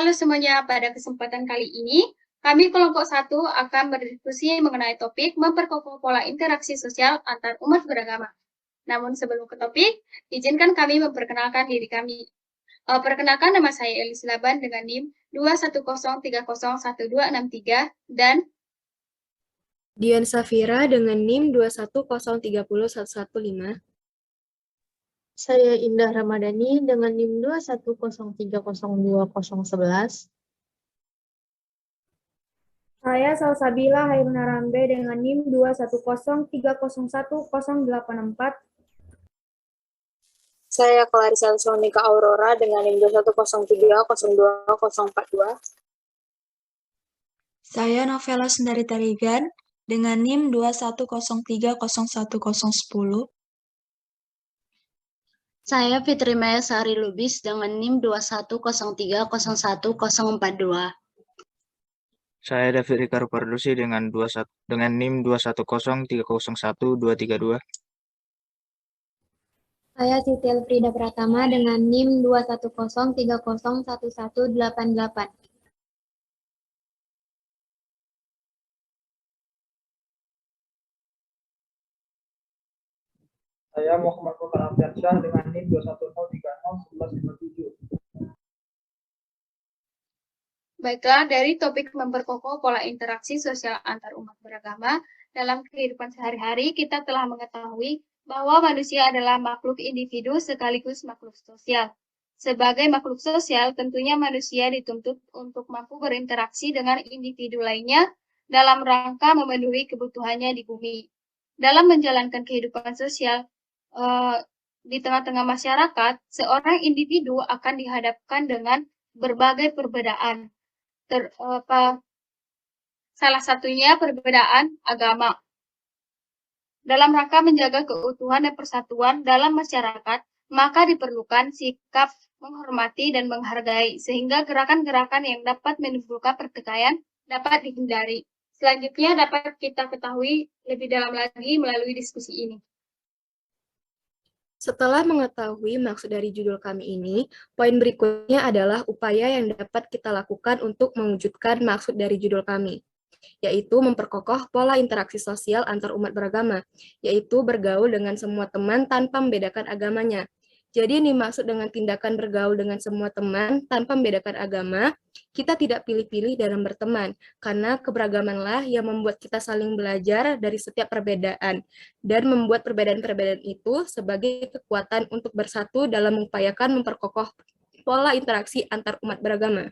Halo semuanya, pada kesempatan kali ini, kami kelompok 1 akan berdiskusi mengenai topik memperkokoh pola interaksi sosial antar umat beragama. Namun sebelum ke topik, izinkan kami memperkenalkan diri kami. Perkenalkan, nama saya Elis Laban dengan NIM 210301263 dan Dian Safira dengan NIM 210301115. Saya Indah Ramadhani dengan NIM 210302011. Saya Salsabila Hairunarrambe dengan NIM 210301084. Saya Clarissa Sonika Aurora dengan NIM 210302042. Saya Novela Sundari Tarigan dengan NIM 210301010. Saya Fitri Maya Sari Lubis dengan NIM 210301042. Saya David Ricardo Pardusi dengan NIM 210301232. Saya Siti Elfrida Pratama dengan NIM 210301188. Saya Muhammad Furqan Alfiansyah dengan NIM 210301157. baiklah, dari topik memperkokoh pola interaksi sosial antar umat beragama, dalam kehidupan sehari-hari kita telah mengetahui bahwa manusia adalah makhluk individu sekaligus makhluk sosial. Sebagai makhluk sosial, tentunya manusia dituntut untuk mampu berinteraksi dengan individu lainnya dalam rangka memenuhi kebutuhannya di bumi. Dalam menjalankan kehidupan sosial, di tengah-tengah masyarakat, seorang individu akan dihadapkan dengan berbagai perbedaan. Salah satunya perbedaan agama. Dalam rangka menjaga keutuhan dan persatuan dalam masyarakat, maka diperlukan sikap menghormati dan menghargai, sehingga gerakan-gerakan yang dapat menimbulkan pertikaian dapat dihindari. Selanjutnya dapat kita ketahui lebih dalam lagi melalui diskusi ini. Setelah mengetahui maksud dari judul kami ini, poin berikutnya adalah upaya yang dapat kita lakukan untuk mewujudkan maksud dari judul kami, yaitu memperkokoh pola interaksi sosial antar umat beragama, yaitu bergaul dengan semua teman tanpa membedakan agamanya. Jadi ini maksud dengan tindakan bergaul dengan semua teman tanpa membedakan agama, kita tidak pilih-pilih dalam berteman, karena keberagamanlah yang membuat kita saling belajar dari setiap perbedaan, dan membuat perbedaan-perbedaan itu sebagai kekuatan untuk bersatu dalam mengupayakan memperkokoh pola interaksi antar umat beragama.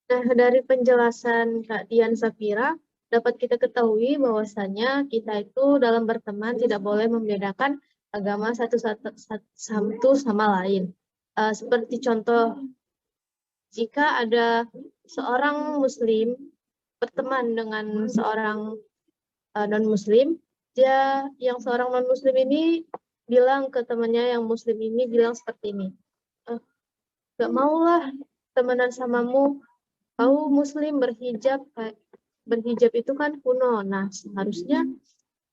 Nah, dari penjelasan Kak Dian Safira, dapat kita ketahui bahwasannya kita itu dalam berteman tidak boleh membedakan agama satu sama lain. Seperti contoh, jika ada seorang Muslim berteman dengan seorang non-Muslim, seorang non-Muslim ini bilang ke temannya yang Muslim ini bilang seperti ini, gak maulah temenan samamu, kau Muslim berhijab itu kan kuno. Nah, seharusnya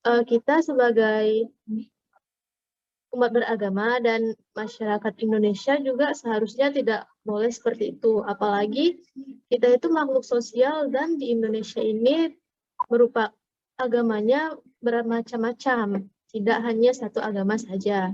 kita sebagai umat beragama dan masyarakat Indonesia juga seharusnya tidak boleh seperti itu. Apalagi kita itu makhluk sosial dan di Indonesia ini berupa agamanya bermacam-macam, tidak hanya satu agama saja.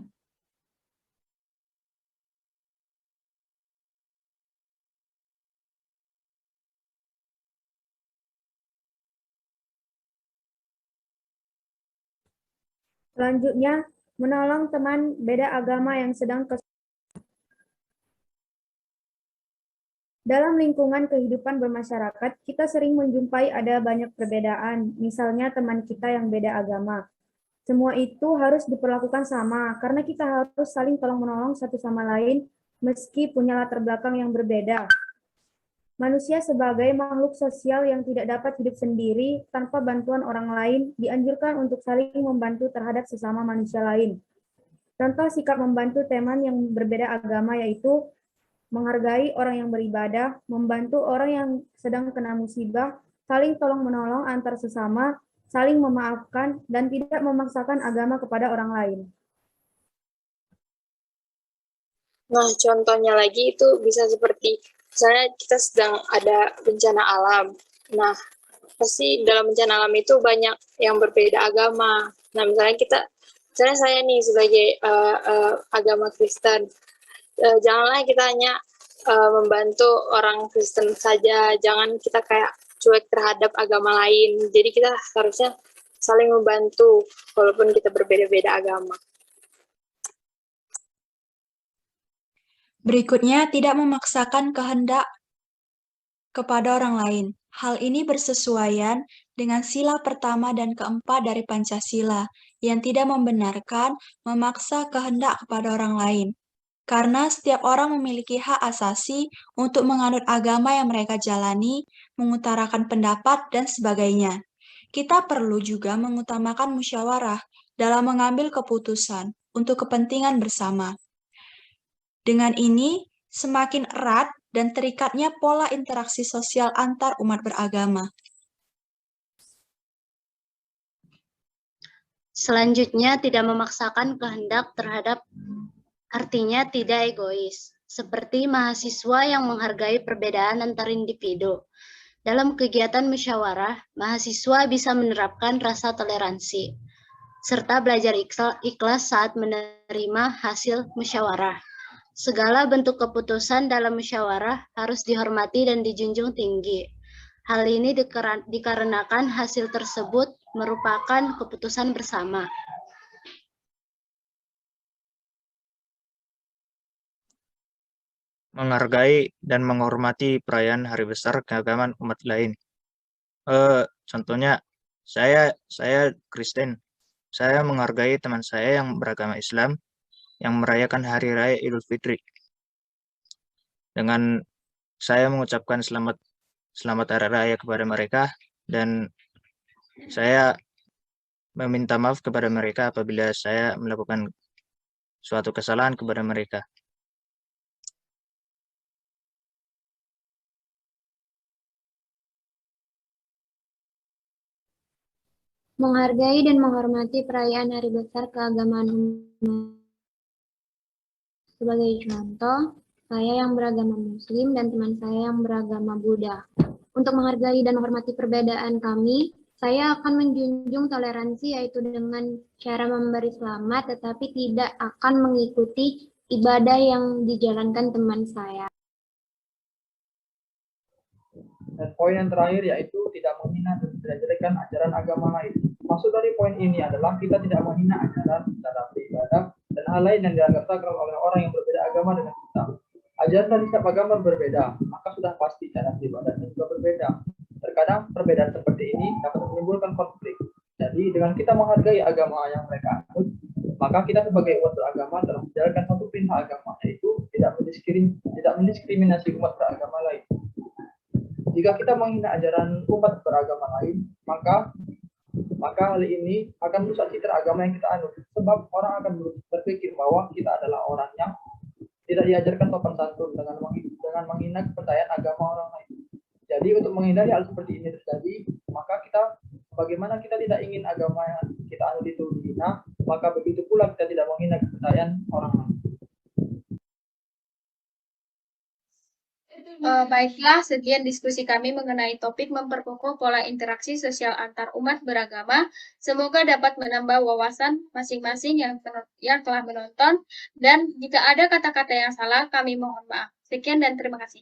Selanjutnya, menolong teman beda agama yang sedang Dalam lingkungan kehidupan bermasyarakat, kita sering menjumpai ada banyak perbedaan, misalnya teman kita yang beda agama. Semua itu harus diperlakukan sama, karena kita harus saling tolong-menolong satu sama lain, meski punya latar belakang yang berbeda. Manusia sebagai makhluk sosial yang tidak dapat hidup sendiri tanpa bantuan orang lain, dianjurkan untuk saling membantu terhadap sesama manusia lain. Contoh sikap membantu teman yang berbeda agama yaitu menghargai orang yang beribadah, membantu orang yang sedang kena musibah, saling tolong-menolong antar sesama, saling memaafkan, dan tidak memaksakan agama kepada orang lain. Nah, contohnya lagi itu bisa seperti, misalnya kita sedang ada bencana alam. Nah, pasti dalam bencana alam itu banyak yang berbeda agama. Nah, misalnya saya nih sebagai agama Kristen, janganlah kita hanya membantu orang Kristen saja, jangan kita kayak cuek terhadap agama lain. Jadi kita harusnya saling membantu walaupun kita berbeda-beda agama. Berikutnya, tidak memaksakan kehendak kepada orang lain. Hal ini bersesuaian dengan sila pertama dan keempat dari Pancasila, yang tidak membenarkan memaksa kehendak kepada orang lain. Karena setiap orang memiliki hak asasi untuk menganut agama yang mereka jalani, mengutarakan pendapat, dan sebagainya. Kita perlu juga mengutamakan musyawarah dalam mengambil keputusan untuk kepentingan bersama. Dengan ini, semakin erat dan terikatnya pola interaksi sosial antar umat beragama. Selanjutnya, tidak memaksakan kehendak terhadap, artinya tidak egois, seperti mahasiswa yang menghargai perbedaan antar individu. Dalam kegiatan musyawarah, mahasiswa bisa menerapkan rasa toleransi, serta belajar ikhlas saat menerima hasil musyawarah. Segala bentuk keputusan dalam musyawarah harus dihormati dan dijunjung tinggi. Hal ini dikarenakan hasil tersebut merupakan keputusan bersama. Menghargai dan menghormati perayaan hari besar keagamaan umat lain. Contohnya, saya Kristen. Saya menghargai teman saya yang beragama Islam yang merayakan Hari Raya Idul Fitri. Dengan saya mengucapkan selamat Hari Raya kepada mereka, dan saya meminta maaf kepada mereka apabila saya melakukan suatu kesalahan kepada mereka. Menghargai dan menghormati perayaan hari besar keagamaan umat. Sebagai contoh, saya yang beragama Muslim dan teman saya yang beragama Buddha. Untuk menghargai dan menghormati perbedaan kami, saya akan menjunjung toleransi, yaitu dengan cara memberi selamat, tetapi tidak akan mengikuti ibadah yang dijalankan teman saya. Dan poin yang terakhir yaitu tidak menghina dan tidak jelekan ajaran agama lain. Maksud dari poin ini adalah kita tidak menghina ajaran cara beribadah dan hal lain yang dianggap sakral oleh orang yang berbeda agama dengan kita. Ajaran dan setiap agama berbeda, maka sudah pasti cara beribadahnya juga berbeda. Terkadang perbedaan seperti ini dapat menimbulkan konflik. Jadi dengan kita menghargai agama yang mereka anut, maka kita sebagai umat beragama telah menjalankan satu perintah agama, yaitu tidak mendiskriminasi umat beragama lain. Jika kita menghina ajaran umat beragama lain, maka hal ini akan merusak citra agama yang kita anut. Sebab orang akan berpikir bahwa kita adalah orang yang tidak diajarkan sopan santun dengan menghina kepercayaan agama orang lain. Jadi untuk menghindari hal seperti ini terjadi, maka bagaimana kita tidak ingin agama yang kita anut itu dihina, maka begitu pula kita tidak menghina kepercayaan orang lain. Baiklah, sekian diskusi kami mengenai topik memperkokoh pola interaksi sosial antar umat beragama. Semoga dapat menambah wawasan masing-masing yang telah menonton. Dan jika ada kata-kata yang salah, kami mohon maaf. Sekian dan terima kasih.